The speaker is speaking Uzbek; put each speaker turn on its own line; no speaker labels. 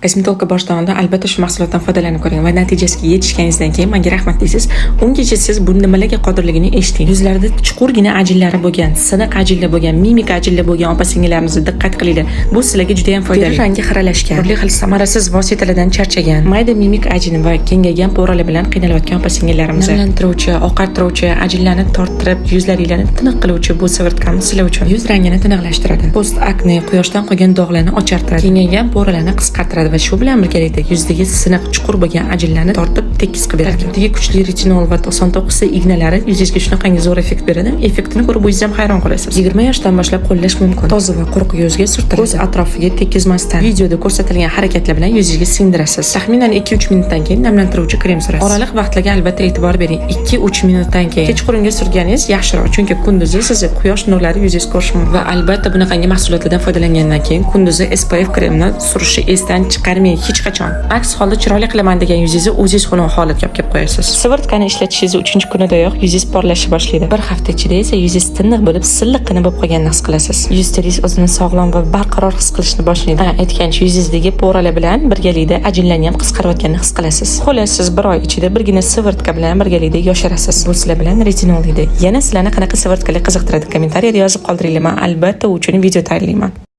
Kosmetolka boshlanganida albatta shu mahsulotdan foydalanib ko'ring va natijasiga yetishganingizdan keyin menga rahmat deysiz. Ungacha siz bu nimalarga qodirligini eshiting. Yuzlarida chuqurgina ajinlari bo'lgan, siniq ajinlar bo'lgan, mimik ajinlar bo'lgan opa-singillarimizni diqqat qilinglar. Bu sizlarga juda ham foydali. Rangi xiralashgan, turli xil samarasiz vositalardan charchagan, mayda mimik ajini va kengaygan po'ralar bilan qiynalayotgan opa-singillarimiz namlantiruvchi, oqartiruvchi, ajinlarni torttirib, yuzlaringlarni tiniq qiluvchi bu sirtkamiz sizlar uchun yuz rangini tiniqlashtiradi. Post akne, quyoshdan qolgan dog'larni ochartiradi, kengaygan po'ralarni qisqartiradi va shu bilan birgalikda yuzdagi siniq chuqur bo'lgan ajinlarni tortib tekis qilib beradi. Tarkibidagi kuchli retinol va 99 ignalari yuzingizga shunaqangi zo'r effekt beradi. Effektini ko'rib o'zingiz ham hayron qolasiz. 20 yoshdan boshlab qo'llash mumkin. Toza va quruq yuzga surtiladi. Ko'z atrofiga tekkizmasdan videoda ko'rsatilgan harakatlar bilan yuzingizga singdirasiz. Taxminan 2-3 minutdan keyin namlantiruvchi krem surasiz. Oraliq vaqtlarga albatta e'tibor bering. 2-3 minutdan keyin kechqurunga surganingiz yaxshiroq, chunki kunduzi sizni quyosh nurlari yuzingiz ko'rishi mumkin. Va albatta bunaqangi mahsulotlardan foydalangandan keyin kunduzi SPF kremini surishni esdan chiqarmang hech qachon. Aks holda chiroyli qilaman degan yuzingizni o'zingiz xunuk holatga olib kelib qo'yasiz. Sirtkani ishlatishingiz 3-kunidayoq yuzingiz porlashni boshlaydi. Bir hafta ichida esa yuzingiz tiniq bo'lib, silliqqina bo'lib qolganini his qilasiz. Yuz teringiz o'zini sog'lom va barqaror his qilishni boshlaydi. Aytgancha yuzingizdagi po'ralar bilan birgalikda ajinlarni ham qisqarayotganini his qilasiz. Xolos siz bir oy ichida birgina sirtka bilan birgalikda yosharasiz. Bu sizlar bilan retinol edi. Yana sizlarni qanaqa sirtkali qiziqtiradi kommentariyada yozib qoldiringlar. Men albatta u uchun video tayyorlayman.